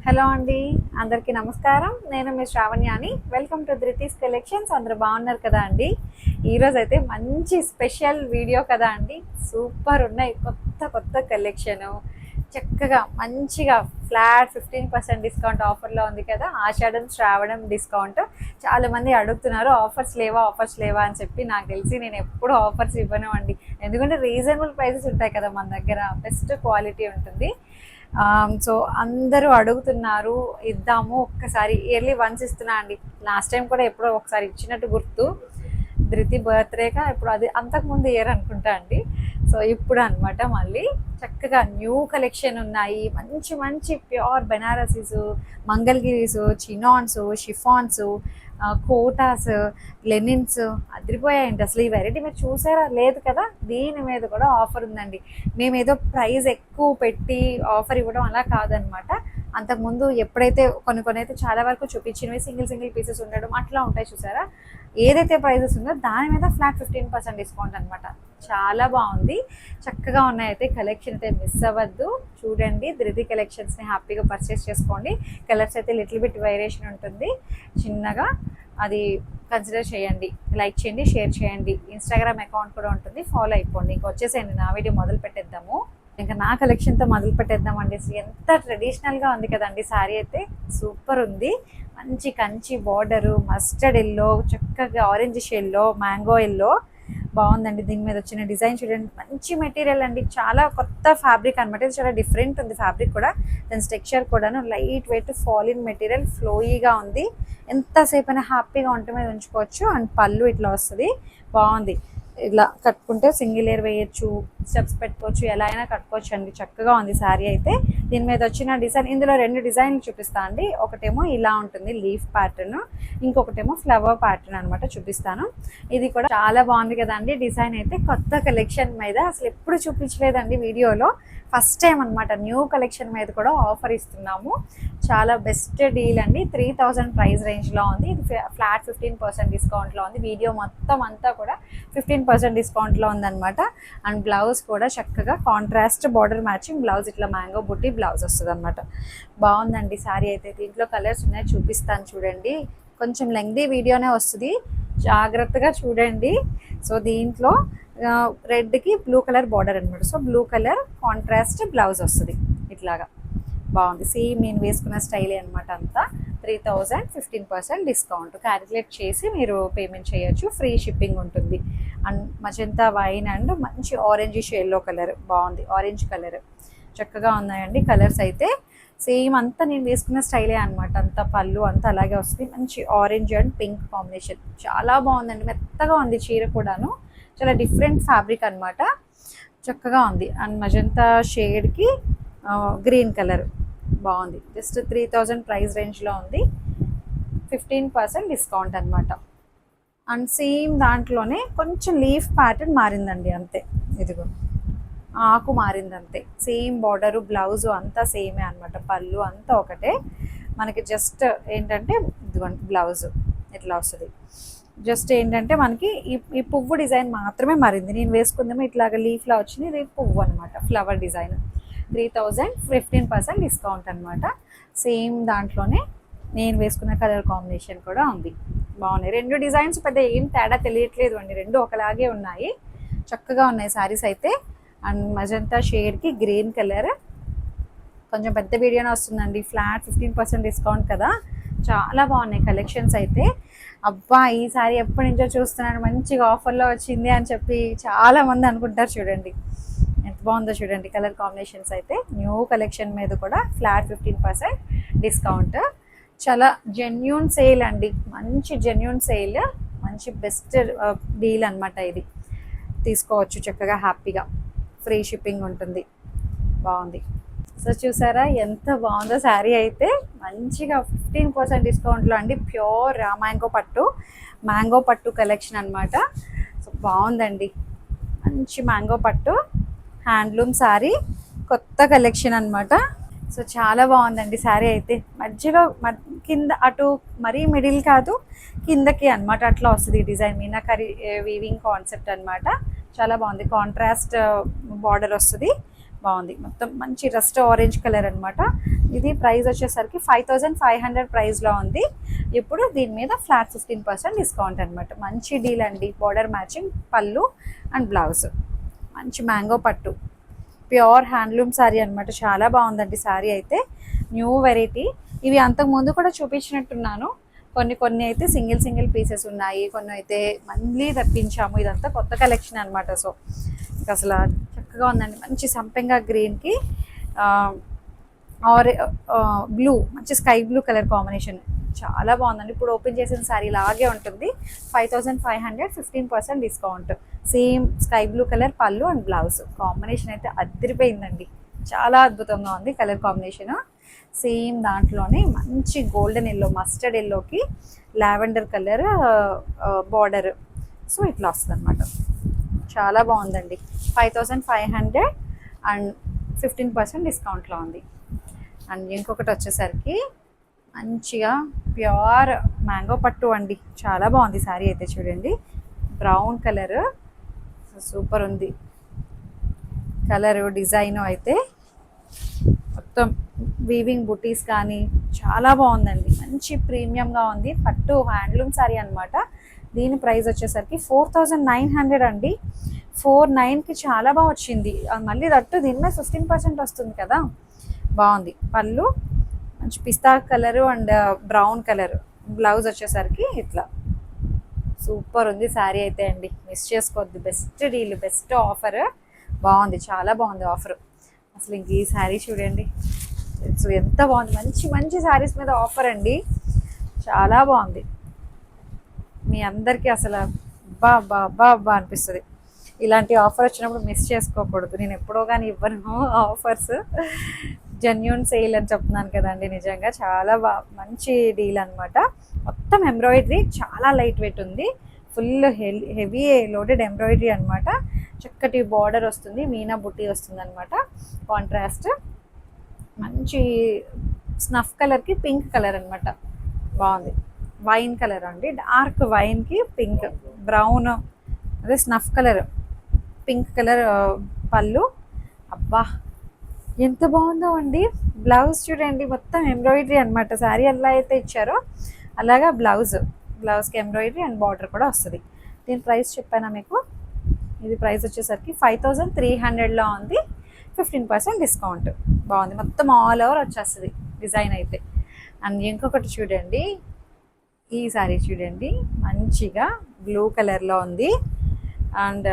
Hello అండి, అందరికీ నమస్కారం. నేను మీ శ్రావణ్యాని. Welcome to Dhruti's collections. అందరూ బాగున్నారు కదా అండి? ఈరోజు అయితే మంచి స్పెషల్ వీడియో కదా అండి. సూపర్ ఉన్నాయి కొత్త కొత్త కలెక్షను. చక్కగా మంచిగా ఫ్లాట్ 15% డిస్కౌంట్ ఆఫర్లో ఉంది కదా. ఆషాఢం శ్రావణం డిస్కౌంట్. చాలామంది అడుగుతున్నారు ఆఫర్స్ లేవా అని చెప్పి. నాకు తెలిసి నేను ఎప్పుడు ఆఫర్స్ ఇవ్వను అండి, ఎందుకంటే రీజనబుల్ ప్రైసెస్ ఉంటాయి కదా మన దగ్గర, బెస్ట్ క్వాలిటీ ఉంటుంది. సో అందరూ అడుగుతున్నారు, ఇద్దాము ఒక్కసారి. ఇయర్లీ వన్స్ ఇస్తున్నా అండి. లాస్ట్ టైం కూడా ఎప్పుడో ఒకసారి ఇచ్చినట్టు గుర్తు, ధృతి బర్త్డేగా ఇప్పుడు, అది అంతకుముందు ఇయర్ అనుకుంటా అండి. సో ఇప్పుడు అనమాట మళ్ళీ చక్కగా న్యూ కలెక్షన్ ఉన్నాయి. మంచి మంచి pure Banarasis, Mangalagiris, chinons, chiffons, Kotas, linens అదిరిపోయాయండి అసలు. ఈ వెరైటీ మీరు చూసారా? లేదు కదా. దీని మీద కూడా ఆఫర్ ఉందండి. మేము ఏదో ప్రైస్ ఎక్కువ పెట్టి ఆఫర్ ఇవ్వడం అలా కాదనమాట. అంతకుముందు ఎప్పుడైతే కొన్ని అయితే చాలా వరకు చూపించినవి సింగిల్ పీసెస్ ఉండడం అట్లా ఉంటాయి చూసారా. ఏదైతే ప్రైజెస్ ఉందో దాని మీద ఫ్లాట్ 15% డిస్కౌంట్ అనమాట. చాలా బాగుంది, చక్కగా ఉన్నాయి. అయితే కలెక్షన్ అయితే మిస్ అవ్వద్దు, చూడండి. ధృతి కలెక్షన్స్ని హ్యాపీగా పర్చేస్ చేసుకోండి. కలర్స్ అయితే లిటిల్ బిట్ వేరియేషన్ ఉంటుంది చిన్నగా, అది కన్సిడర్ చేయండి. లైక్ చేయండి, షేర్ చేయండి. ఇన్స్టాగ్రామ్ అకౌంట్ కూడా ఉంటుంది, ఫాలో అయిపోండి. ఇంకా వచ్చేసేయండి, నా వీడియో మొదలు పెట్టేద్దాము. ఇంకా నా కలెక్షన్తో మొదలు పెట్టేద్దామండి. ఎంత ట్రెడిషనల్గా ఉంది కదండి శారీ అయితే. సూపర్ ఉంది. మంచి కంచి బార్డరు, మస్టర్డ్ ఎల్లో, చక్కగా ఆరెంజ్ షేడ్లో, మ్యాంగో ఎల్లో బాగుందండి. దీని మీద వచ్చిన డిజైన్ చూడండి. మంచి మెటీరియల్ అండి, చాలా కొత్త ఫ్యాబ్రిక్ అనమాట. ఇది చాలా డిఫరెంట్ ఉంది ఫ్యాబ్రిక్ కూడా. దాని టెక్స్చర్ కూడాను లైట్ వెయిట్ ఫాలిన్ మెటీరియల్, ఫ్లోయీగా ఉంది. ఎంతసేపు అయినా హ్యాపీగా వంట మీద ఉంచుకోవచ్చు. అండ్ పళ్ళు ఇట్లా వస్తుంది, బాగుంది. ఇలా కట్టుకుంటే సింగిల్ లేయర్ వేయచ్చు, స్టెప్స్ పెట్టుకోవచ్చు, ఎలా అయినా కట్టుకోవచ్చు అండి. చక్కగా ఉంది శారీ అయితే. దీని మీద వచ్చిన డిజైన్, ఇందులో 2 డిజైన్లు చూపిస్తాను అండి. ఒకటేమో ఇలా ఉంటుంది లీఫ్ ప్యాటర్న్, ఇంకొకటేమో ఫ్లవర్ ప్యాటర్న్ అనమాట. చూపిస్తాను. ఇది కూడా చాలా బాగుంది కదండి. డిజైన్ అయితే కొత్త కలెక్షన్ మీద అసలు ఎప్పుడు చూపించలేదండి వీడియోలో, ఫస్ట్ టైం అనమాట. న్యూ కలెక్షన్ మీద కూడా ఆఫర్ ఇస్తున్నాము. చాలా బెస్ట్ డీల్ అండి. 3000 ప్రైస్ రేంజ్లో ఉంది. ఇది ఫ్లాట్ 15% డిస్కౌంట్లో ఉంది. వీడియో మొత్తం అంతా కూడా 15% డిస్కౌంట్లో ఉందన్నమాట. అండ్ బ్లౌజ్ కూడా చక్కగా కాంట్రాస్ట్ బార్డర్ మ్యాచింగ్ బ్లౌజ్, ఇట్లా మ్యాంగో బుట్టి బ్లౌజ్ వస్తుంది అనమాట. బాగుందండి శారీ అయితే. దీంట్లో కలర్స్ ఉన్నాయి, చూపిస్తాను చూడండి. కొంచెం లెంగ్దీ వీడియోనే వస్తుంది, జాగ్రత్తగా చూడండి. సో దీంట్లో రెడ్కి బ్లూ కలర్ బార్డర్ అనమాట. So blue colour contrast blouse వస్తుంది ఇట్లాగా. బాగుంది, సేమ్ నేను వేసుకున్న స్టైలే అనమాట. అంతా 3000 15% డిస్కౌంట్. క్యాలిక్యులేట్ చేసి మీరు పేమెంట్ చేయొచ్చు, ఫ్రీ షిప్పింగ్ ఉంటుంది. అండ్ మజంతా వైన్ అండ్ మంచి ఆరెంజ్ షేడ్లో కలర్ బాగుంది. ఆరెంజ్ కలర్ చక్కగా ఉన్నాయండి కలర్స్ అయితే. సేమ్ అంతా నేను వేసుకున్న స్టైలే అనమాట. అంతా పళ్ళు అంతా అలాగే వస్తుంది. మంచి ఆరెంజ్ అండ్ పింక్ కాంబినేషన్, చాలా బాగుందండి. మెత్తగా ఉంది చీర కూడాను, చాలా డిఫరెంట్ ఫ్యాబ్రిక్ అనమాట. చక్కగా ఉంది. అండ్ మజంతా షేడ్కి గ్రీన్ కలర్ బాగుంది. జస్ట్ 3000 ప్రైస్ రేంజ్లో ఉంది. 15% డిస్కౌంట్ అనమాట. అండ్ సేమ్ దాంట్లోనే కొంచెం లీఫ్ ప్యాటర్న్ మారిందండి, అంతే. ఇదిగో ఆకు మారింది అంతే. సేమ్ బార్డరు, బ్లౌజు అంతా సేమే అనమాట. పళ్ళు అంతా ఒకటే. మనకి జస్ట్ ఏంటంటే ఇదిగోండి బ్లౌజు ఇట్లా వస్తుంది. జస్ట్ ఏంటంటే మనకి ఈ పువ్వు డిజైన్ మాత్రమే మారింది. నేను వేసుకుందేమో ఇట్లాగ లీఫ్లా వచ్చింది, ఇది పువ్వు అనమాట, ఫ్లవర్ డిజైన్. 3000 15% డిస్కౌంట్ అనమాట. సేమ్ దాంట్లోనే నేను వేసుకున్న కలర్ కాంబినేషన్ కూడా ఉంది. బాగున్నాయి 2 డిజైన్స్, పెద్ద ఏం తేడా తెలియట్లేదు అండి, 2 ఒకలాగే ఉన్నాయి. చక్కగా ఉన్నాయి శారీస్ అయితే. అండ్ మజంతా షేడ్కి గ్రీన్ కలర్, కొంచెం పెద్ద వీడియోనే వస్తుందండి. ఫ్లాట్ 15% డిస్కౌంట్ కదా. చాలా బాగున్నాయి కలెక్షన్స్ అయితే. అబ్బా ఈ సారీ ఎప్పటి నుంచో చూస్తున్నాను, మంచిగా ఆఫర్లో వచ్చింది అని చెప్పి చాలామంది అనుకుంటారు. చూడండి ఎంత బాగుందో చూడండి కలర్ కాంబినేషన్స్ అయితే. న్యూ కలెక్షన్ మీద కూడా ఫ్లాట్ 15% డిస్కౌంట్. చాలా జెన్యూన్ సేల్ అండి, మంచి జెన్యూన్ సేల్, మంచి బెస్ట్ డీల్ అనమాట. ఇది తీసుకోవచ్చు చక్కగా హ్యాపీగా, ఫ్రీ షిప్పింగ్ ఉంటుంది. బాగుంది. సో చూసారా ఎంత బాగుందో శారీ అయితే. మంచిగా 15% డిస్కౌంట్లో అండి. ప్యూర్ మ్యాంగో పట్టు కలెక్షన్ అనమాట. సో బాగుందండి, మంచి మ్యాంగో పట్టు హ్యాండ్లూమ్ శారీ, కొత్త కలెక్షన్ అనమాట. సో చాలా బాగుందండి శారీ అయితే. మధ్యలో కింద అటు మరీ మిడిల్ కాదు, కిందకి అనమాట అట్లా వస్తుంది డిజైన్. మీనాకరీ వీవింగ్ కాన్సెప్ట్ అనమాట. చాలా బాగుంది. కాంట్రాస్ట్ బార్డర్ వస్తుంది, బాగుంది. మొత్తం మంచి రస్ట్ ఆరెంజ్ కలర్ అనమాట. ఇది ప్రైస్ వచ్చేసరికి 5500 ప్రైస్లో ఉంది. ఇప్పుడు దీని మీద ఫ్లాట్ 15% డిస్కౌంట్ అనమాట. మంచి డీల్ అండి. బార్డర్ మ్యాచింగ్ పళ్ళు అండ్ బ్లౌజ్, మంచి మ్యాంగో పట్టు, ప్యూర్ హ్యాండ్లూమ్ శారీ అనమాట. చాలా బాగుందండి శారీ అయితే, న్యూ వెరైటీ. ఇవి అంతకుముందు కూడా చూపించినట్టున్నాను. కొన్ని అయితే సింగిల్ పీసెస్ ఉన్నాయి, కొన్ని అయితే మళ్ళీ తెప్పించాము. ఇదంతా కొత్త కలెక్షన్ అనమాట. సో అసలు చక్కగా ఉందండి. మంచి సంపెంగా గ్రీన్కి బ్లూ, మంచి స్కై బ్లూ కలర్ కాంబినేషన్ చాలా బాగుందండి. ఇప్పుడు ఓపెన్ చేసిన శారీ లాగే ఉంటుంది. 5500, 15% discount. Same sky blue colour పళ్ళు అండ్ బ్లౌజ్. కాంబినేషన్ అయితే అదిరిపోయిందండి. చాలా అద్భుతంగా ఉంది కలర్ కాంబినేషన్. సేమ్ దాంట్లోనే మంచి గోల్డెన్ ఎల్లో, మస్టర్డ్ ఎల్లోకి లావెండర్ కలర్ బార్డర్. సో ఇట్లా వస్తుంది అనమాట. చాలా బాగుందండి. 5500 అండ్ 15% డిస్కౌంట్లో ఉంది. అండ్ ఇంకొకటి వచ్చేసరికి మంచిగా ప్యూర్ మ్యాంగో పట్టు అండి. చాలా బాగుంది శారీ అయితే. చూడండి, బ్రౌన్ కలర్ సూపర్ ఉంది. కలరు డిజైను అయితే మొత్తం వీవింగ్ బుటీస్ కానీ చాలా బాగుందండి. మంచి ప్రీమియంగా ఉంది. పట్టు హ్యాండ్లూమ్ శారీ అనమాట. దీని ప్రైస్ వచ్చేసరికి 4900 అండి. 49కి చాలా బాగా వచ్చింది. మళ్ళీ దట్టు దీని మీద 15% వస్తుంది కదా, బాగుంది. పళ్ళు మంచి పిస్తా colour and brown colour. Blouse వచ్చేసరికి ఇట్లా సూపర్ ఉంది శారీ అయితే అండి. మిస్ చేసుకోవద్దు. Best deal, best offer. బాగుంది, చాలా బాగుంది ఆఫర్. అసలు ఇంక ఈ శారీ చూడండి, ఎంత బాగుంది. మంచి శారీస్ మీద ఆఫర్ అండి. చాలా బాగుంది. మీ అందరికీ అసలు బా అనిపిస్తుంది. ఇలాంటి ఆఫర్ వచ్చినప్పుడు మిస్ చేసుకోకూడదు. నేను ఎప్పుడో కానీ ఇవ్వను ఆఫర్స్. జెన్యూన్ సేల్ అని చెప్తున్నాను కదండి. నిజంగా చాలా మంచి డీల్ అనమాట. మొత్తం ఎంబ్రాయిడరీ, చాలా లైట్ వెయిట్ ఉంది. ఫుల్ హెవీ లోడెడ్ ఎంబ్రాయిడరీ అనమాట. చక్కటి బార్డర్ వస్తుంది, మీనా బుట్టి వస్తుంది అనమాట. కాంట్రాస్ట్ మంచి స్నఫ్ కలర్కి పింక్ కలర్ అనమాట. బాగుంది. వైన్ కలర్ అండి, డార్క్ వైన్కి పింక్, బ్రౌన్ అదే స్నఫ్ కలర్, పింక్ కలర్ పళ్ళు. అబ్బా ఎంత బాగుందో అండి. బ్లౌజ్ చూడండి, మొత్తం ఎంబ్రాయిడరీ అనమాట. శారీ ఎలా అయితే ఇచ్చారో అలాగా బ్లౌజ్కి ఎంబ్రాయిడరీ అండ్ బార్డర్ కూడా వస్తుంది. దీని ప్రైస్ చెప్పానా మీకు? ఇది ప్రైస్ వచ్చేసరికి 5300లో ఉంది. 15% డిస్కౌంట్. బాగుంది. మొత్తం ఆల్ ఓవర్ వచ్చేస్తుంది డిజైన్ అయితే. అండ్ ఇంకొకటి చూడండి, ఈ శారీ చూడండి, మంచిగా బ్లూ కలర్లో ఉంది. అండ్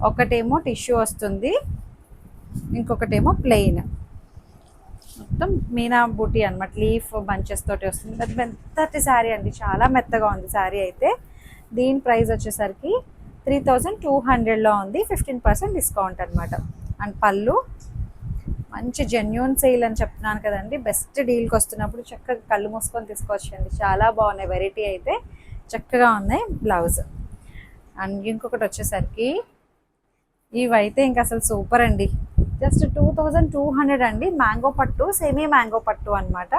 ఒకటేమో టిష్యూ వస్తుంది, ఇంకొకటేమో ప్లెయిన్. మొత్తం మీనా బూటీ అనమాట. లీఫ్ బంచెస్ తోటి వస్తుంది. మెత్తటి శారీ అండి, చాలా మెత్తగా ఉంది శారీ అయితే. దీని ప్రైస్ వచ్చేసరికి 3200లో ఉంది. 15% డిస్కౌంట్ అనమాట. అండ్ పళ్ళు మంచి జెన్యూన్ సేల్ అని చెప్తున్నాను కదండి. బెస్ట్ డీల్కి వస్తున్నప్పుడు చక్కగా కళ్ళు మూసుకొని తీసుకోవచ్చండి. చాలా బాగున్నాయి. వెరైటీ అయితే చక్కగా ఉన్నాయి. బ్లౌజ్. అండ్ ఇంకొకటి వచ్చేసరికి ఇవైతే ఇంకా అసలు సూపర్ అండి. జస్ట్ 2200 అండి. మ్యాంగో పట్టు, సెమీ మ్యాంగో పట్టు అనమాట.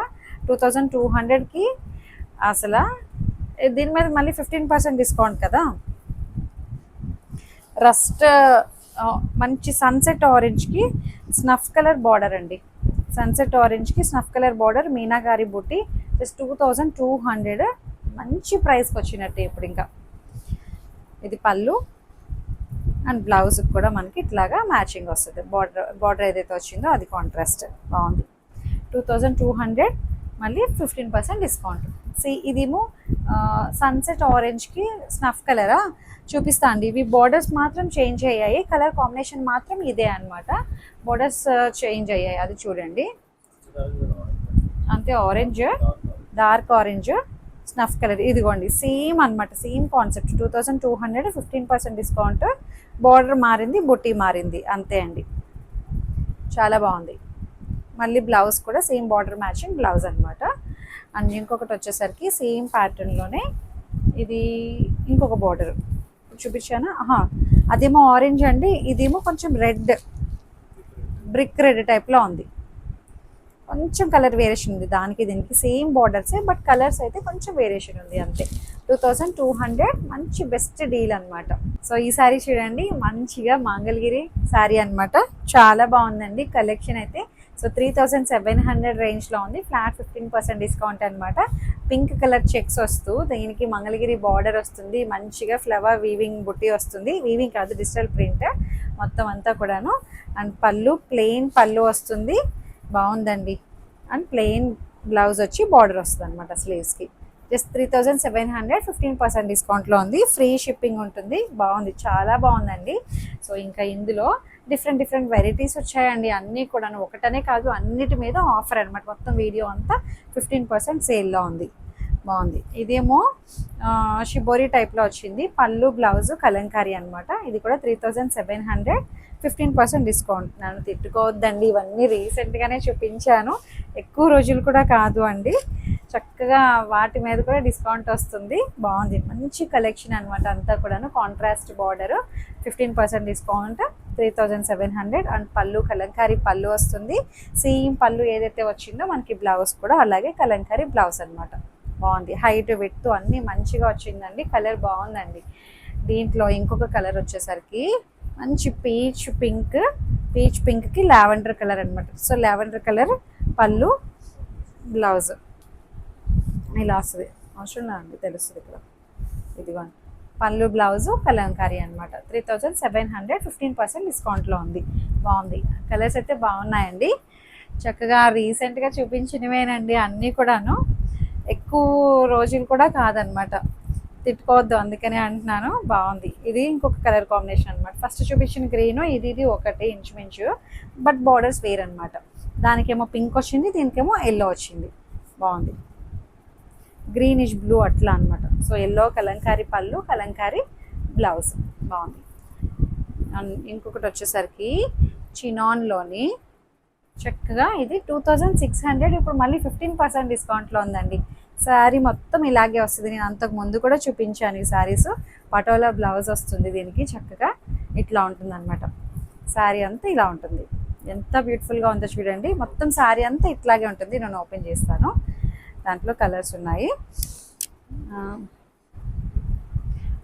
2200కి అసలు దీని మీద మళ్ళీ 15% డిస్కౌంట్ కదా. రస్ట్ మంచి సన్సెట్ ఆరెంజ్కి స్నఫ్ కలర్ బార్డర్ అండి. సన్సెట్ ఆరెంజ్కి స్నఫ్ కలర్ బార్డర్, మీనాగారి బుట్టి. జస్ట్ 2200. మంచి ప్రైస్కి వచ్చినట్టు ఇప్పుడు. ఇంకా ఇది పళ్ళు అండ్ బ్లౌజ్ కూడా మనకి ఇట్లాగా మ్యాచింగ్ వస్తుంది. బార్డర్ ఏదైతే వచ్చిందో అది కాంట్రాస్ట్. బాగుంది. 2200 మళ్ళీ 15% డిస్కౌంట్. ఇదేమో సన్సెట్ ఆరెంజ్కి స్నఫ్ కలరా చూపిస్తా అండి. ఇవి బార్డర్స్ మాత్రం చేంజ్ అయ్యాయి, కలర్ కాంబినేషన్ మాత్రం ఇదే అనమాట. బార్డర్స్ చేంజ్ అయ్యాయి, అది చూడండి అంతే. Orange, dark orange, snuff colour. ఇదిగోండి సేమ్ అనమాట, సేమ్ కాన్సెప్ట్. 2200, 15% డిస్కౌంట్. బార్డర్ మారింది, బుట్టి మారింది, అంతే అండి. చాలా బాగుంది. మళ్ళీ బ్లౌజ్ కూడా సేమ్ బార్డర్ మ్యాచింగ్ బ్లౌజ్ అనమాట. అండ్ ఇంకొకటి వచ్చేసరికి సేమ్ ప్యాటర్న్లోనే ఇది ఇంకొక బార్డర్ చూపించానా. అదేమో ఆరెంజ్ అండి, ఇదేమో కొంచెం రెడ్, బ్రిక్ రెడ్ టైప్లో ఉంది. కొంచెం కలర్ వేరియేషన్ ఉంది దానికి దీనికి. సేమ్ బార్డర్సే బట్ కలర్స్ అయితే కొంచెం వేరియేషన్ ఉంది అంతే. 2200. మంచి బెస్ట్ డీల్ అనమాట. సో ఈ శారీ చూడండి, మంచిగా మంగళగిరి శారీ అనమాట. చాలా బాగుందండి. కలెక్షన్ అయితే సో 3700 రేంజ్లో ఉంది. ఫ్లాట్ 15% డిస్కౌంట్ అనమాట. పింక్ కలర్ చెక్స్ వస్తూ దీనికి మంగళగిరి బార్డర్ వస్తుంది. మంచిగా ఫ్లవర్ వీవింగ్ బుట్టి వస్తుంది. వీవింగ్ కాదు, డిజిటల్ ప్రింట్ మొత్తం అంతా కూడాను. అండ్ పళ్ళు ప్లెయిన్ పళ్ళు వస్తుంది, బాగుందండి. అండ్ ప్లెయిన్ బ్లౌజ్ వచ్చి బార్డర్ వస్తుంది అనమాట స్లీవ్స్కి. జస్ట్ 3700, 15% డిస్కౌంట్లో ఉంది. ఫ్రీ షిప్పింగ్ ఉంటుంది. బాగుంది, చాలా బాగుందండి. సో ఇంకా ఇందులో డిఫరెంట్ వెరైటీస్ వచ్చాయండి. అన్నీ కూడా ఒకటనే కాదు, అన్నిటి మీద ఆఫర్ అనమాట. మొత్తం వీడియో అంతా 15% సేల్లో ఉంది. బాగుంది. ఇదేమో షిబోరి టైప్లో వచ్చింది. పళ్ళు బ్లౌజ్ కలంకారీ అనమాట. ఇది కూడా 3700, 15% డిస్కౌంట్. నన్ను తిట్టుకోవద్దండి, ఇవన్నీ రీసెంట్గానే చూపించాను, ఎక్కువ రోజులు కూడా కాదు అండి. చక్కగా వాటి మీద కూడా డిస్కౌంట్ వస్తుంది. బాగుంది, మంచి కలెక్షన్ అనమాట. అంతా కూడాను కాంట్రాస్ట్ బార్డర్, 15% డిస్కౌంట్, 3700. అండ్ పళ్ళు కలంకారీ పళ్ళు వస్తుంది. సేమ్ పళ్ళు ఏదైతే వచ్చిందో మనకి బ్లౌజ్ కూడా అలాగే కలంకారీ బ్లౌజ్ అనమాట. బాగుంది, హైట్ విడ్త్ అన్నీ మంచిగా వచ్చిందండి. కలర్ బాగుందండి. దీంట్లో ఇంకొక కలర్ వచ్చేసరికి మంచి పీచ్ పింక్కి లావెండర్ కలర్ అనమాట. సో లావెండర్ కలర్ పళ్ళు బ్లౌజ్ ఇలా వస్తుంది. అవసరం అండి, తెలుస్తుంది ఇక్కడ. ఇదిగోండి పళ్ళు బ్లౌజు కలంకారీ అనమాట. 3700, 15% డిస్కౌంట్లో ఉంది. బాగుంది, కలర్స్ అయితే బాగున్నాయండి. చక్కగా రీసెంట్గా చూపించినవేనండి అన్నీ కూడాను, ఎక్కువ రోజులు కూడా కాదనమాట. తిట్టుకోవద్దు అందుకనే అంటున్నాను. బాగుంది. ఇది ఇంకొక కలర్ కాంబినేషన్ అనమాట. ఫస్ట్ చూపించిన గ్రీను, ఇది ఒకటే ఇంచుమించు, బట్ బార్డర్స్ వేర్ అనమాట. దానికేమో పింక్ వచ్చింది, దీనికేమో ఎల్లో వచ్చింది. బాగుంది, గ్రీనిష్ బ్లూ అట్లా అనమాట. సో ఎల్లో కలంకారీ పళ్ళు, కలంకారీ బ్లౌజ్. బాగుంది. అండ్ ఇంకొకటి వచ్చేసరికి చినాన్లోని చక్కగా ఇది 2600, ఇప్పుడు మళ్ళీ 15% డిస్కౌంట్లో ఉందండి. శారీ మొత్తం ఇలాగే వస్తుంది. నేను అంతకు ముందు కూడా చూపించాను ఈ శారీస్. పటోలా బ్లౌజ్ వస్తుంది దీనికి. చక్కగా ఇట్లా ఉంటుంది అనమాట. శారీ అంతా ఇలా ఉంటుంది. ఎంత బ్యూటిఫుల్గా ఉందో చూడండి. మొత్తం శారీ అంతా ఇట్లాగే ఉంటుంది. నేను ఓపెన్ చేస్తాను. దాంట్లో కలర్స్ ఉన్నాయి.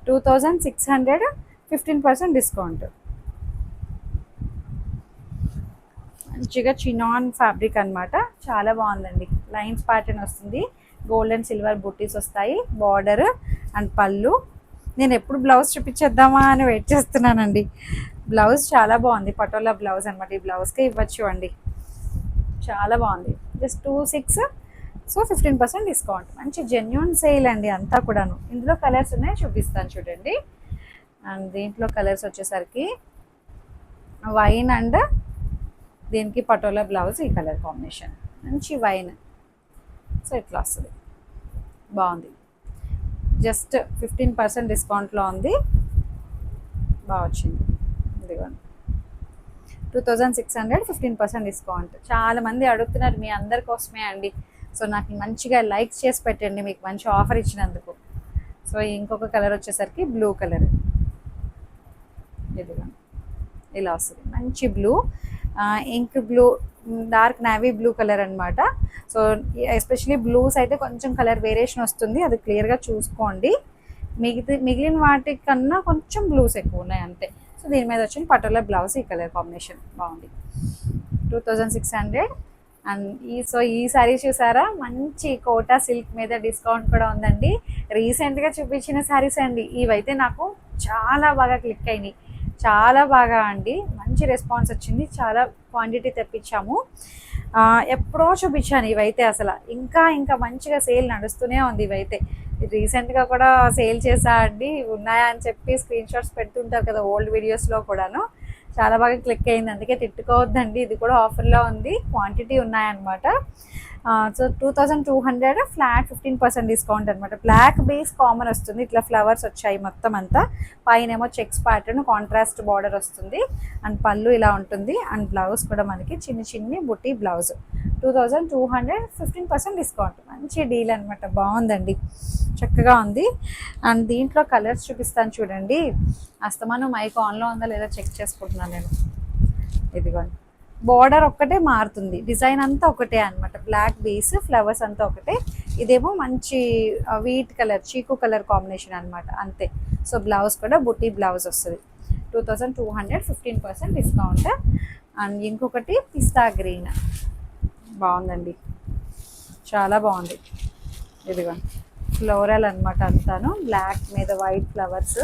2600, 15% డిస్కౌంట్. మంచిగా చినాన్ ఫ్యాబ్రిక్ అనమాట. చాలా బాగుందండి. లైన్స్ ప్యాటర్న్ వస్తుంది. గోల్డ్ అండ్ సిల్వర్ బుట్టీస్ వస్తాయి. బార్డర్ అండ్ పళ్ళు. నేను ఎప్పుడు బ్లౌజ్ చూపించేద్దామా అని వెయిట్ చేస్తున్నానండి. బ్లౌజ్ చాలా బాగుంది. పటోలా బ్లౌజ్ అనమాట. ఈ బ్లౌజ్కే ఇవ్వచ్చు అండి. చాలా బాగుంది. Just 26, so 15% discount. మంచి జెన్యూన్ సేల్ అండి అంతా కూడాను. ఇందులో కలర్స్ ఉన్నాయి, చూపిస్తాను చూడండి. అండ్ దీంట్లో కలర్స్ వచ్చేసరికి వైన్ అండ్ దీనికి పటోలా బ్లౌజ్, ఈ కలర్ కాంబినేషన్ మంచి వైన్. సో ఇట్లా వస్తుంది. బాగుంది. జస్ట్ 15% డిస్కౌంట్లో ఉంది. బాగా వచ్చింది. ఇదిగోండి 2600, 15% డిస్కౌంట్. చాలామంది అడుగుతున్నారు, మీ అందరి కోసమే అండి. సో నాకు మంచిగా లైక్ చేసి పెట్టండి, మీకు మంచి ఆఫర్ ఇచ్చినందుకు. సో ఇంకొక కలర్ వచ్చేసరికి బ్లూ కలర్. ఇదిగోండి ఇలా వస్తుంది. మంచి blue, ink blue, dark navy blue colour అనమాట. సో ఎస్పెషలీ బ్లూస్ అయితే కొంచెం కలర్ వేరియేషన్ వస్తుంది, అది క్లియర్గా చూసుకోండి. మిగిలిన వాటికన్నా కొంచెం బ్లూస్ ఎక్కువ ఉన్నాయి అంతే. సో దీని మీద వచ్చిన పటోలా బ్లౌజ్, ఈ కలర్ కాంబినేషన్ బాగుంది. 2600. అండ్ ఈ సారీ చూసారా, మంచి కోటా సిల్క్ మీద డిస్కౌంట్ కూడా ఉందండి. రీసెంట్గా చూపించిన శారీస్ అండి ఇవైతే. నాకు చాలా బాగా క్లిక్ అయినాయి, చాలా బాగా అండి. మంచి రెస్పాన్స్ వచ్చింది. చాలా క్వాంటిటీ తెప్పించాము. ఎప్పుడో చూపించాను ఇవైతే. అసలు ఇంకా మంచిగా సేల్ నడుస్తూనే ఉంది ఇవైతే. రీసెంట్గా కూడా సేల్ చేసా అండి. ఉన్నాయా అని చెప్పి స్క్రీన్ షాట్స్ పెడుతుంటారు కదా ఓల్డ్ వీడియోస్లో కూడాను. చాలా బాగా క్లిక్ అయింది, అందుకే తిట్టుకోవద్దండి. ఇది కూడా ఆఫర్లో ఉంది, క్వాంటిటీ ఉన్నాయన్నమాట. సో 2200, ఫ్లాట్ 15% డిస్కౌంట్ అనమాట. బ్లాక్ బేస్ కామన్ వస్తుంది. ఇట్లా ఫ్లవర్స్ వచ్చాయి మొత్తం అంతా. పైనేమో చెక్స్ ప్యాటర్న్, కాంట్రాస్ట్ బార్డర్ వస్తుంది. అండ్ పళ్ళు ఇలా ఉంటుంది. అండ్ బ్లౌజ్ కూడా మనకి చిన్ని బుట్టి బ్లౌజ్. 2200, 15% డిస్కౌంట్. మంచి డీల్ అనమాట. బాగుందండి, చక్కగా ఉంది. అండ్ దీంట్లో కలర్స్ చూపిస్తాను చూడండి. అస్తమానం మైక్ ఆన్లో ఉందా లేదా చెక్ చేసుకుంటున్నాను నేను. ఇదిగోండి, బార్డర్ ఒక్కటే మారుతుంది, డిజైన్ అంతా ఒకటే అనమాట. బ్లాక్ బేస్, ఫ్లవర్స్ అంతా ఒకటే. ఇదేమో మంచి వీట్ కలర్, చీకు కలర్ కాంబినేషన్ అనమాట అంతే. సో బ్లౌజ్ కూడా బుట్టి బ్లౌజ్ వస్తుంది. 2200, 15% డిస్కౌంట్. అండ్ ఇంకొకటి పిస్తా గ్రీన్, బాగుందండి, చాలా బాగుంది. ఇదిగో ఫ్లోరల్ అనమాట, అంతాను బ్లాక్ మీద వైట్ ఫ్లవర్స్.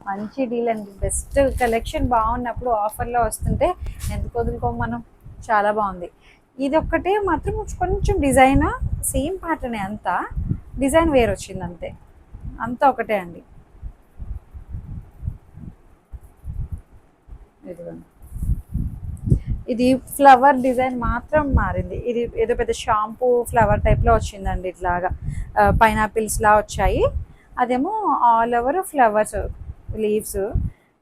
మంచి డీల్ అండి, బెస్ట్ కలెక్షన్. బాగున్నప్పుడు ఆఫర్లో వస్తుంటే ఎందుకు వదులుకోము మనం. చాలా బాగుంది. ఇది ఒక్కటే మాత్రం కొంచెం డిజైన్ సేమ్ ప్యాటర్నే, అంతా డిజైన్ వేరు వచ్చింది అంతే, అంతా ఒకటే అండి. ఇదిగోండి, ఇది ఫ్లవర్ డిజైన్ మాత్రం మారింది. ఇది ఏదో పెద్ద షాంపూ ఫ్లవర్ టైప్లో వచ్చిందండి, ఇట్లాగా పైనాపిల్స్ లా వచ్చాయి. అదేమో ఆల్ ఓవర్ ఫ్లవర్స్ లీవ్స్,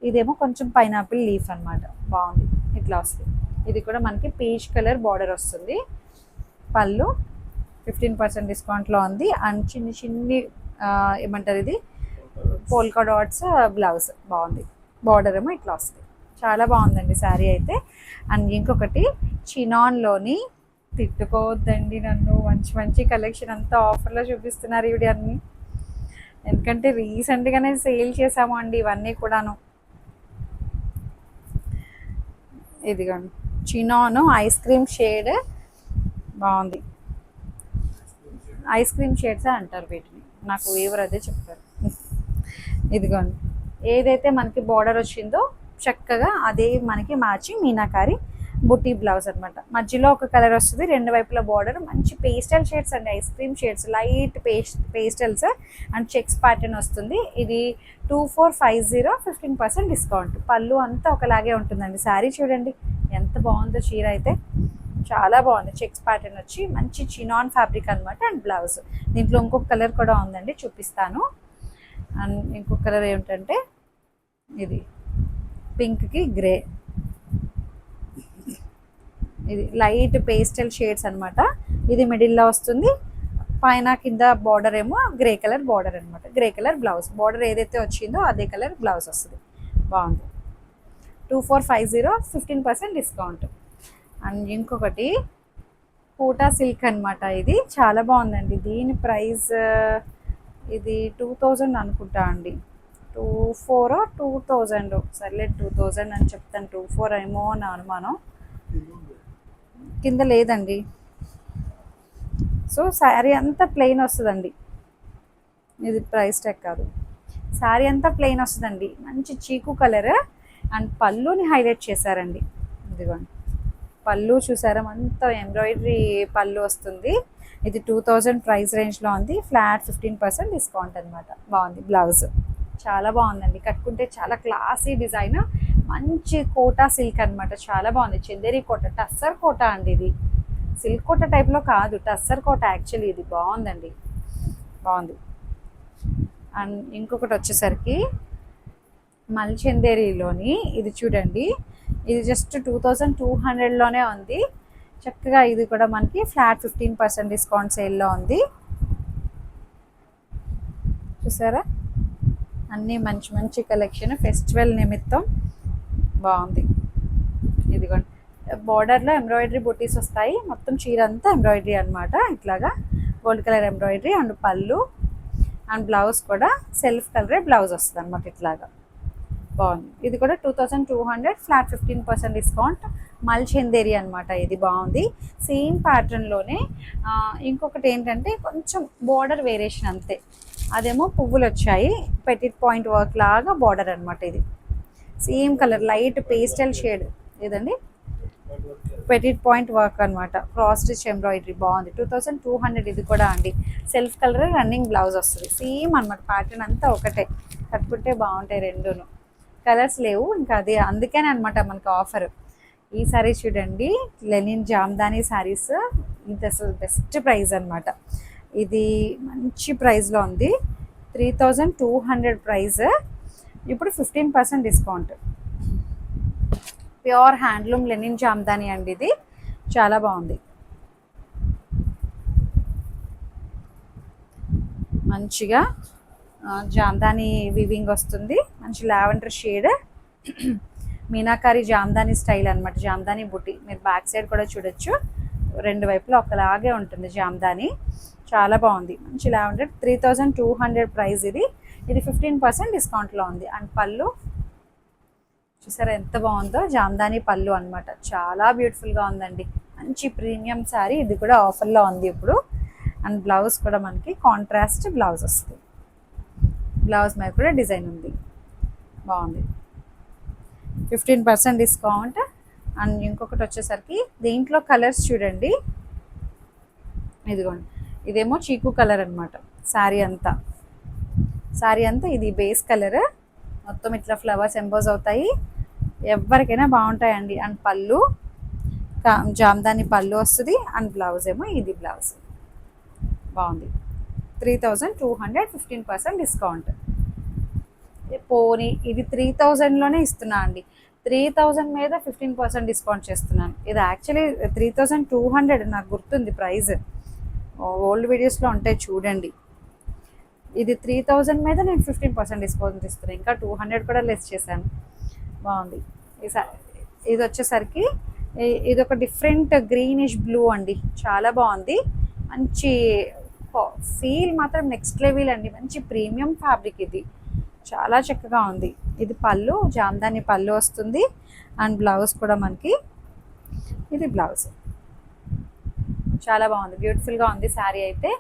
ఇదేమో కొంచెం పైనాపిల్ లీఫ్ అనమాట. బాగుంది, ఇట్లా వస్తుంది. ఇది కూడా మనకి పీచ్ కలర్ బార్డర్ వస్తుంది. పళ్ళు 15% డిస్కౌంట్లో ఉంది. అండ్ చిన్ని చిన్ని ఏమంటారు ఇది, పోల్కా డాట్స్ బ్లౌజ్. బాగుంది, బార్డర్ ఏమో ఇట్లా వస్తుంది. చాలా బాగుందండి శారీ అయితే. అండ్ ఇంకొకటి చినాన్లోని, తిట్టుకోవద్దండి నన్ను, మంచి మంచి కలెక్షన్ అంతా ఆఫర్లో చూపిస్తున్నారు ఇవి అన్నీ. ఎందుకంటే రీసెంట్గానే సేల్ చేసాము అండి ఇవన్నీ కూడాను. ఇదిగోండి చినాను ఐస్ క్రీమ్ షేడ్, బాగుంది. ఐస్ క్రీమ్ షేడ్స్ అంటారు వీటిని, నాకు ఎవరు అదే చెప్పారు. ఇదిగోండి, ఏదైతే మనకి బార్డర్ వచ్చిందో చక్కగా అదే మనకి మ్యాచింగ్ మీనాకారి బుట్టి బ్లౌజ్ అనమాట. మధ్యలో ఒక కలర్ వస్తుంది, రెండు వైపుల బార్డర్ మంచి పేస్టల్ షేడ్స్ అండి, ice cream shades, light pastels and checks pattern వస్తుంది. ఇది 2450, 15% డిస్కౌంట్. పళ్ళు అంతా ఒకలాగే ఉంటుందండి. శారీ చూడండి ఎంత బాగుందో, చీర అయితే చాలా బాగుంది. చెక్స్ ప్యాటర్న్ వచ్చి మంచి చినాన్ ఫ్యాబ్రిక్ అనమాట. అండ్ బ్లౌజ్ దీంట్లో ఇంకొక కలర్ కూడా ఉందండి, చూపిస్తాను. అండ్ ఇంకొక కలర్ ఏమిటంటే ఇది పింక్కి గ్రే, ఇది లైట్ పేస్టల్ షేడ్స్ అనమాట. ఇది మిడిల్లో వస్తుంది, పైన కింద బార్డర్ ఏమో గ్రే కలర్ బార్డర్ అనమాట. గ్రే కలర్ బ్లౌజ్, బార్డర్ ఏదైతే వచ్చిందో అదే కలర్ బ్లౌజ్ వస్తుంది. బాగుంది. 2450, 15% డిస్కౌంట్. అండ్ ఇంకొకటి కోటా సిల్క్ అనమాట. ఇది చాలా బాగుందండి. దీని ప్రైస్ ఇది 2000 అనుకుంటా అండి, 24 2000, సర్లే 2000 అని చెప్తాను. 24 ఏమో నా అనుమానం, కింద లేదండి. సో శారీ అంతా ప్లెయిన్ వస్తుందండి, ఇది ప్రైస్ ట్యాగ్ కాదు. శారీ అంతా ప్లెయిన్ వస్తుందండి, మంచి చీకు కలర్. అండ్ పళ్ళుని హైలైట్ చేశారండి. ఇదిగోండి పళ్ళు చూసారా, అంతా ఎంబ్రాయిడరీ పళ్ళు వస్తుంది. ఇది 2000 ప్రైస్ రేంజ్లో ఉంది. ఫ్లాట్ 15% డిస్కౌంట్ అనమాట. బాగుంది. బ్లౌజ్ చాలా బాగుందండి, కట్టుకుంటే చాలా క్లాసీ డిజైన్. మంచి కోటా సిల్క్ అనమాట, చాలా బాగుంది. చందేరి కోట, టస్సర్ కోట అండి. ఇది సిల్క్ కోట టైప్లో కాదు, టస్సర్ కోట యాక్చువల్లీ. ఇది బాగుందండి, బాగుంది. అండ్ ఇంకొకటి వచ్చేసరికి మల్చందేరిలోని, ఇది చూడండి, ఇది జస్ట్ 2200లోనే ఉంది. చక్కగా ఇది కూడా మనకి ఫ్లాట్ 15% డిస్కౌంట్ సేల్లో ఉంది. చూసారా, అన్నీ మంచి మంచి కలెక్షన్ ఫెస్టివల్ నిమిత్తం. బాగుంది. ఇదిగోండి, బార్డర్లో ఎంబ్రాయిడరీ బుటీస్ వస్తాయి. మొత్తం చీర అంతా ఎంబ్రాయిడరీ అనమాట. ఇట్లాగా గోల్డ్ కలర్ ఎంబ్రాయిడరీ. అండ్ పళ్ళు అండ్ బ్లౌజ్ కూడా సెల్ఫ్ కలరే బ్లౌజ్ వస్తుంది అనమాట. ఇట్లాగా బాగుంది. ఇది కూడా 2200, ఫ్లాట్ 15% డిస్కౌంట్. మల్చందేరి అనమాట. ఇది బాగుంది. సేమ్ ప్యాటర్న్లోనే ఇంకొకటి ఏంటంటే కొంచెం బార్డర్ వేరియేషన్ అంతే. అదేమో పువ్వులు వచ్చాయి, పెటిట్ పాయింట్ వర్క్ లాగా బార్డర్ అనమాట. ఇది same colour light pastel shade, ఏదండి పెటిట్ పాయింట్ వర్క్ అనమాట. Cross stitch embroidery. బాగుంది. 2200 ఇది కూడా అండి. సెల్ఫ్ కలర్ రన్నింగ్ బ్లౌజ్ వస్తుంది. సేమ్ అనమాట, ప్యాటర్న్ అంతా ఒకటే. కట్టుకుంటే బాగుంటాయి రెండును. కలర్స్ లేవు ఇంకా, అదే అందుకనే అనమాట మనకు ఆఫర్. ఈ సారీస్ చూడండి, లెనిన్ జామ్దానీ శారీస్. ఇది అసలు బెస్ట్ ప్రైస్ అనమాట. ఇది మంచి ప్రైస్లో ఉంది. 3200 ప్రైస్, ఇప్పుడు 15% discount. Pure handloom Lenin Jamdani అండి. ఇది చాలా బాగుంది. మంచిగా జామ్దానీ వివింగ్ వస్తుంది. మంచి lavender shade, meenakari Jamdani style అనమాట. జామ్దానీ బుట్టి మీరు బ్యాక్ సైడ్ కూడా చూడొచ్చు, రెండు వైపులా ఒకలాగే ఉంటుంది జామ్దానీ. చాలా బాగుంది. మంచి లావెండర్. 3200 ప్రైస్ ఇది. ఇది 15% డిస్కౌంట్లో ఉంది. అండ్ పళ్ళు చూసారా ఎంత బాగుందో, జామ్దాని పళ్ళు అనమాట. చాలా బ్యూటిఫుల్గా ఉందండి. మంచి ప్రీమియం శారీ. ఇది కూడా ఆఫర్లో ఉంది ఇప్పుడు. అండ్ బ్లౌజ్ కూడా మనకి కాంట్రాస్ట్ బ్లౌజ్ వస్తుంది. బ్లౌజ్ మీద కూడా డిజైన్ ఉంది, బాగుంది. 15% డిస్కౌంట్. అండ్ ఇంకొకటి వచ్చేసరికి దీంట్లో కలర్స్ చూడండి, ఇదిగోండి. ఇదేమో చీకు కలర్ అనమాట. శారీ అంతా ఇది బేస్ కలర్. మొత్తం ఇట్లా ఫ్లవర్స్ ఎంబోజ్ అవుతాయి. ఎవరికైనా బాగుంటాయండి. అండ్ పళ్ళు జామ్దాని పళ్ళు వస్తుంది. అండ్ బ్లౌజ్ ఏమో ఇది బ్లౌజ్, బాగుంది. 3200, 15% డిస్కౌంట్. పోనీ ఇది 3000లోనే ఇస్తున్నా అండి. 3000 మీద 15% డిస్కౌంట్ చేస్తున్నాను. ఇది యాక్చువల్లీ 3200 నాకు గుర్తుంది ప్రైస్. ఓల్డ్ వీడియోస్లో ఉంటాయి చూడండి. ఇది 3000 మీద నేను 15% డిస్కౌంట్ ఇస్తున్నాను. ఇంకా 200 కూడా లెస్ చేశాను. బాగుంది. ఇది వచ్చేసరికి ఇది ఒక డిఫరెంట్ గ్రీనిష్ బ్లూ అండి. చాలా బాగుంది. మంచి ఫీల్ మాత్రం నెక్స్ట్ లెవెల్ అండి. మంచి ప్రీమియం ఫ్యాబ్రిక్ ఇది. చాలా చక్కగా ఉంది. ఇది పళ్ళు, జామ్దాని పళ్ళు వస్తుంది. అండ్ బ్లౌజ్ కూడా మనకి ఇది బ్లౌజ్. చాలా బాగుంది, బ్యూటిఫుల్గా ఉంది శారీ అయితే.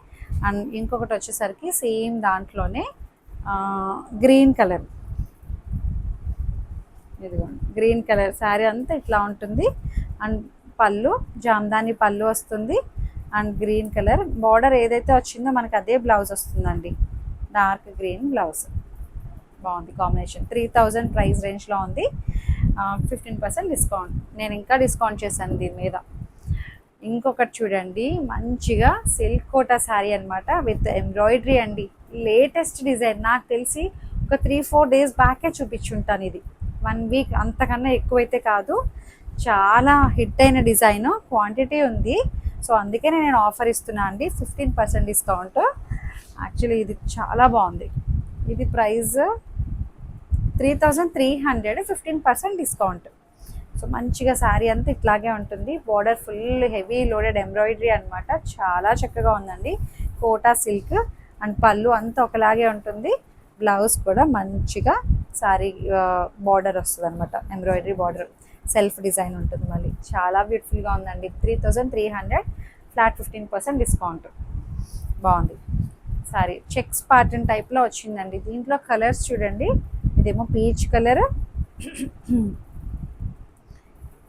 అండ్ ఇంకొకటి వచ్చేసరికి సేమ్ దాంట్లోనే గ్రీన్ కలర్. ఇదిగోండి గ్రీన్ కలర్ శారీ అంతా ఇట్లా ఉంటుంది. అండ్ పళ్ళు జామ్దాని పళ్ళు వస్తుంది. అండ్ గ్రీన్ కలర్ బార్డర్ ఏదైతే వచ్చిందో మనకి అదే బ్లౌజ్ వస్తుందండి. డార్క్ గ్రీన్ బ్లౌజ్, బాగుంది కాంబినేషన్. 3000 ప్రైస్ రేంజ్లో ఉంది. 15% డిస్కౌంట్. నేను ఇంకా డిస్కౌంట్ చేశాను దీని మీద. ఇంకొకటి చూడండి, మంచిగా సిల్క్ కోటా శారీ అనమాట విత్ ఎంబ్రాయిడరీ అండి. Latest design. నాకు తెలిసి ఒక 3-4 డేస్ బ్యాకే చూపించుంటాను. ఇది 1 వీక్, అంతకన్నా ఎక్కువైతే కాదు. చాలా హిట్ అయిన డిజైన్, క్వాంటిటీ ఉంది. సో అందుకే నేను ఆఫర్ ఇస్తున్నా అండి, 15% డిస్కౌంట్. యాక్చువల్లీ ఇది చాలా బాగుంది. ఇది ప్రైస్ 3300, 15% డిస్కౌంట్. సో మంచిగా శారీ అంతా ఇట్లాగే ఉంటుంది. Border full heavy loaded embroidery అనమాట. చాలా చక్కగా ఉందండి. Quota silk. అండ్ పళ్ళు అంతా ఒకలాగే ఉంటుంది. బ్లౌజ్ కూడా మంచిగా శారీ బార్డర్ వస్తుంది అనమాట. ఎంబ్రాయిడరీ బార్డర్, సెల్ఫ్ డిజైన్ ఉంటుంది మళ్ళీ. చాలా బ్యూటిఫుల్గా ఉందండి. 3300, ఫ్లాట్ 15% డిస్కౌంట్. బాగుంది శారీ. చెక్స్ ప్యాటర్న్ టైప్లో వచ్చిందండి. దీంట్లో కలర్స్ చూడండి. ఇదేమో పీచ్ కలర్,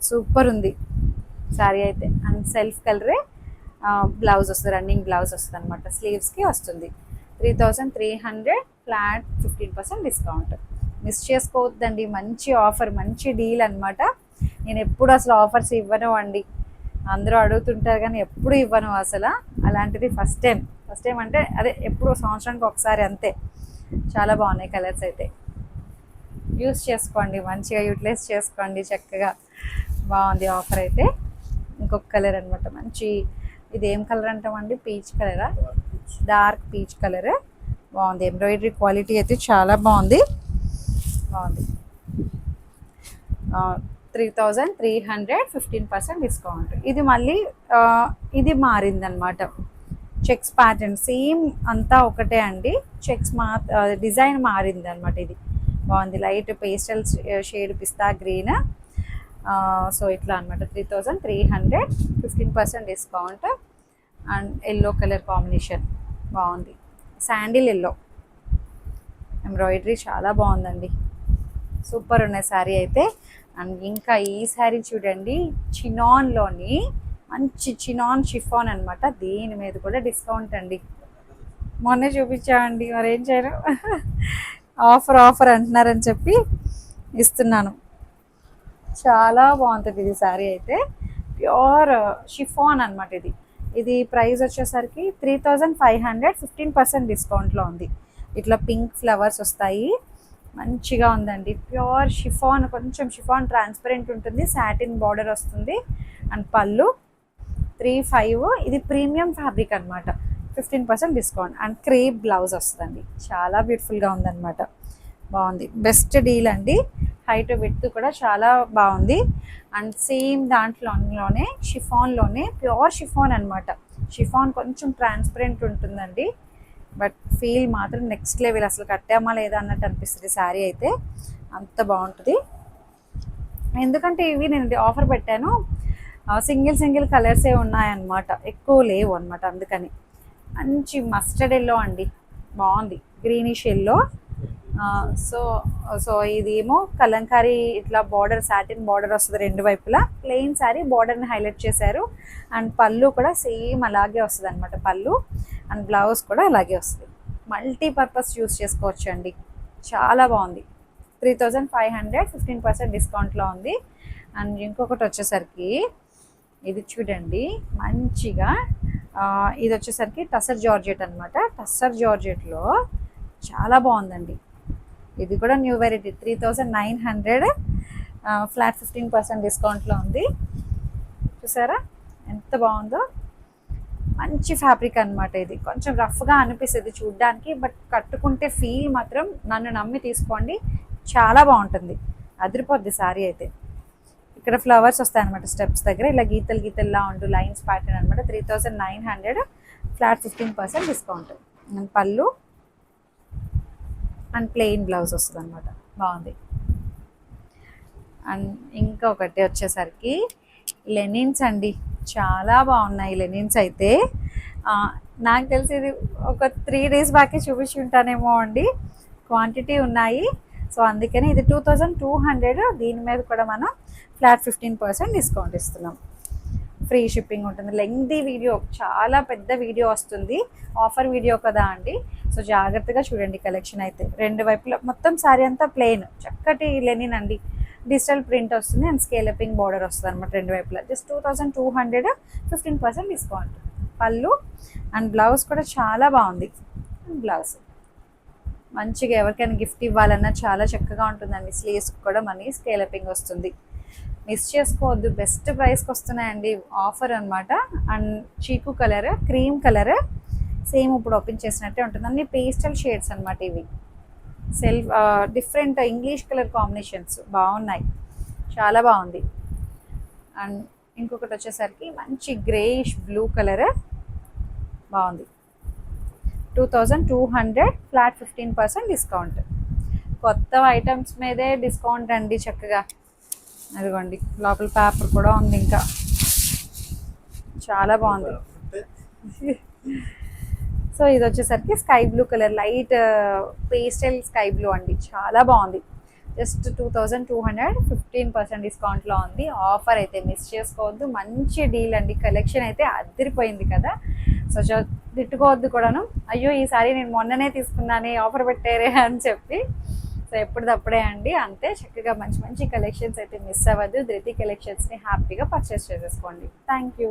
సూపర్ ఉంది శారీ అయితే. అండ్ సెల్ఫ్ కలరే బ్లౌజ్ వస్తుంది, రన్నింగ్ బ్లౌజ్ వస్తుంది అనమాట. స్లీవ్స్కి వస్తుంది. 3300, ఫ్లాట్ 15% డిస్కౌంట్. మిస్ చేసుకోవద్దండి. మంచి ఆఫర్, మంచి డీల్ అనమాట. నేను ఎప్పుడు అసలు ఆఫర్స్ ఇవ్వను అండి. అందరూ అడుగుతుంటారు కానీ ఎప్పుడు ఇవ్వను అసలు. అలాంటిది ఫస్ట్ టైం అంటే అదే ఎప్పుడు సంవత్సరానికి ఒకసారి అంతే. చాలా బాగున్నాయి కలర్స్ అయితే. యూస్ చేసుకోండి, మంచిగా యూటిలైజ్ చేసుకోండి చక్కగా. బాగుంది ఆఫర్ అయితే. ఇంకొక కలర్ అనమాట మంచి. ఇది ఏం కలర్ అంటామండి? పీచ్ కలరా? Dark peach colour. బాగుంది. ఎంబ్రాయిడరీ క్వాలిటీ అయితే చాలా బాగుంది. 3300, 15% డిస్కౌంట్. ఇది మళ్ళీ ఇది మారిందనమాట. చెక్స్ ప్యాటర్న్ సేమ్ అంతా ఒకటే అండి. చెక్స్ డిజైన్ మారింది అనమాట. ఇది బాగుంది. లైట్ పేస్టల్ షేడ్ పిస్తా గ్రీన్. సో ఇట్లా అనమాట. 3300, 15% discount. And yellow colour combination బాగుంది. శాండిల్ ఎల్లో ఎంబ్రాయిడరీ చాలా బాగుందండి. సూపర్ ఉన్నాయి శారీ అయితే. అండ్ ఇంకా ఈ శారీ చూడండి, చినాన్లోని మంచి చినాన్ షిఫాన్ అనమాట. దీని మీద కూడా డిస్కౌంట్ అండి. మొన్నే చూపించామండి, మరి ఏం చేయరు. ఆఫర్ అంటున్నారని చెప్పి ఇస్తున్నాను. చాలా బాగుంటుంది ఇది శారీ అయితే. ప్యూర్ షిఫాన్ అనమాట ఇది. ఇది ప్రైస్ వచ్చేసరికి 3500, 15% డిస్కౌంట్లో ఉంది. ఇట్లా పింక్ ఫ్లవర్స్ వస్తాయి. మంచిగా ఉందండి. ప్యూర్ షిఫాన్, కొంచెం షిఫాన్ ట్రాన్స్పరెంట్ ఉంటుంది. సాటిన్ బార్డర్ వస్తుంది. అండ్ పళ్ళు 3500. ఇది ప్రీమియం ఫ్యాబ్రిక్ అనమాట. 15% డిస్కౌంట్. అండ్ క్రేప్ బ్లౌజ్ వస్తుందండి. చాలా బ్యూటిఫుల్గా ఉందన్నమాట. బాగుంది. బెస్ట్ డీల్ అండి. హైట్ విడ్త్ కూడా చాలా బాగుంది. అండ్ సేమ్ దాంట్లోనే షిఫాన్లోనే ప్యూర్ షిఫాన్ అనమాట. షిఫాన్ కొంచెం ట్రాన్స్పరెంట్ ఉంటుందండి. బట్ ఫీల్ మాత్రం నెక్స్ట్ లెవెల్. అసలు కట్టామా లేదా అన్నట్టు అనిపిస్తుంది శారీ అయితే. అంత బాగుంటుంది. ఎందుకంటే ఇవి నేను ఆఫర్ పెట్టాను, సింగిల్ సింగిల్ కలర్సే ఉన్నాయన్నమాట, ఎక్కువ లేవు అనమాట. అందుకని మంచి మస్టర్డ్ ఎల్లో అండి, బాగుంది, గ్రీనిష్ ఎల్లో. సో సో ఇది ఏమో కలంకారీ ఇట్లా బార్డర్, సాటిన్ బార్డర్ వస్తుంది రెండు వైపులా. ప్లెయిన్ శారీ, బార్డర్ని హైలైట్ చేశారు. అండ్ పళ్ళు కూడా సేమ్ అలాగే వస్తుంది అనమాట పళ్ళు. అండ్ బ్లౌజ్ కూడా అలాగే వస్తుంది. మల్టీపర్పస్ యూస్ చేసుకోవచ్చు అండి, చాలా బాగుంది. 3500, 15% డిస్కౌంట్లో ఉంది. అండ్ ఇంకొకటి వచ్చేసరికి ఇది చూడండి, మంచిగా ఇది వచ్చేసరికి టసర్ జార్జెట్ అనమాట. టసర్ జార్జెట్లో చాలా బాగుందండి. ఇది కూడా న్యూ వెరైటీ, 3900, ఫ్లాట్ 15% డిస్కౌంట్లో ఉంది. చూసారా ఎంత బాగుందో, మంచి ఫ్యాబ్రిక్ అనమాట. ఇది కొంచెం రఫ్గా అనిపిస్తుంది చూడ్డానికి, బట్ కట్టుకుంటే ఫీల్ మాత్రం నన్ను నమ్మి తీసుకోండి, చాలా బాగుంటుంది, అదిరిపోద్ది శారీ అయితే. ఇక్కడ ఫ్లవర్స్ వస్తాయన్నమాట స్టెప్స్ దగ్గర, ఇలా గీతలు గీతల్లా ఉంటూ లైన్స్ ప్యాటర్న్ అనమాట. 3900, ఫ్లాట్ 15% డిస్కౌంట్. అండ్ పళ్ళు అండ్ ప్లెయిన్ బ్లౌజ్ వస్తుంది అనమాట, బాగుంది. అండ్ ఇంకొకటి వచ్చేసరికి లెనిన్స్ అండి, చాలా బాగున్నాయి లెనిన్స్ అయితే. నాకు తెలిసి ఇది ఒక 3 days బ్యాకే చూపించి ఉంటానేమో అండి, క్వాంటిటీ ఉన్నాయి. సో అందుకని ఇది 2200, దీని మీద కూడా మనం ఫ్లాట్ 15% డిస్కౌంట్ ఇస్తున్నాం. ఫ్రీ షిప్పింగ్ ఉంటుంది. లెంగ్తీ వీడియో, చాలా పెద్ద వీడియో వస్తుంది, ఆఫర్ వీడియో కదా అండి. సో జాగ్రత్తగా చూడండి కలెక్షన్ అయితే. రెండు వైపులా మొత్తం శారీ అంతా ప్లెయిన్, చక్కటి లెనిన్ అండి, డిజిటల్ ప్రింట్ వస్తుంది అండ్ స్కేలపింగ్ బార్డర్ వస్తుంది అనమాట రెండు వైపులా. Just 2200, 15% discount. పళ్ళు అండ్ బ్లౌజ్ కూడా చాలా బాగుంది. బ్లౌజ్ మంచిగా ఎవరికైనా గిఫ్ట్ ఇవ్వాలన్నా చాలా చక్కగా ఉంటుందండి. స్లీవ్స్ కూడా మనీ స్కేలపింగ్ వస్తుంది, మిస్ చేసుకోవద్దు. బెస్ట్ ప్రైస్కి వస్తున్నాయండి, ఆఫర్ అనమాట. అండ్ చీకు కలర్, క్రీమ్ కలర్, సేమ్ ఇప్పుడు ఓపెన్ చేసినట్టే ఉంటుంది. అన్ని పేస్టల్ షేడ్స్ అనమాట ఇవి, self different English colour combinations బాగున్నాయి, చాలా బాగుంది. అండ్ ఇంకొకటి వచ్చేసరికి మంచి గ్రేయిష్ బ్లూ కలర్, బాగుంది. 2200, ఫ్లాట్ 15% డిస్కౌంట్. కొత్త ఐటమ్స్ మీదే డిస్కౌంట్ అండి చక్కగా. అదిగోండి లోపల పేపర్ కూడా ఉంది, ఇంకా చాలా బాగుంది. సో ఇది వచ్చేసరికి sky blue colour, light pastel sky blue అండి, చాలా బాగుంది. జస్ట్ 2200, 15% డిస్కౌంట్లో ఉంది. ఆఫర్ అయితే మిస్ చేసుకోవద్దు, మంచి డీల్ అండి. కలెక్షన్ అయితే అదిరిపోయింది కదా. సో తిట్టుకోవద్దు కూడాను, అయ్యో ఈసారి నేను మొన్ననే తీసుకున్నానే ఆఫర్ పెట్టారే అని చెప్పి. సో ఎప్పటిదప్పుడే అండి, అంతే చక్కగా మంచి మంచి కలెక్షన్స్ అయితే మిస్ అవ్వద్దు. ధృతి కలెక్షన్స్ని హ్యాపీగా పర్చేస్ చేసేసుకోండి. Thank you.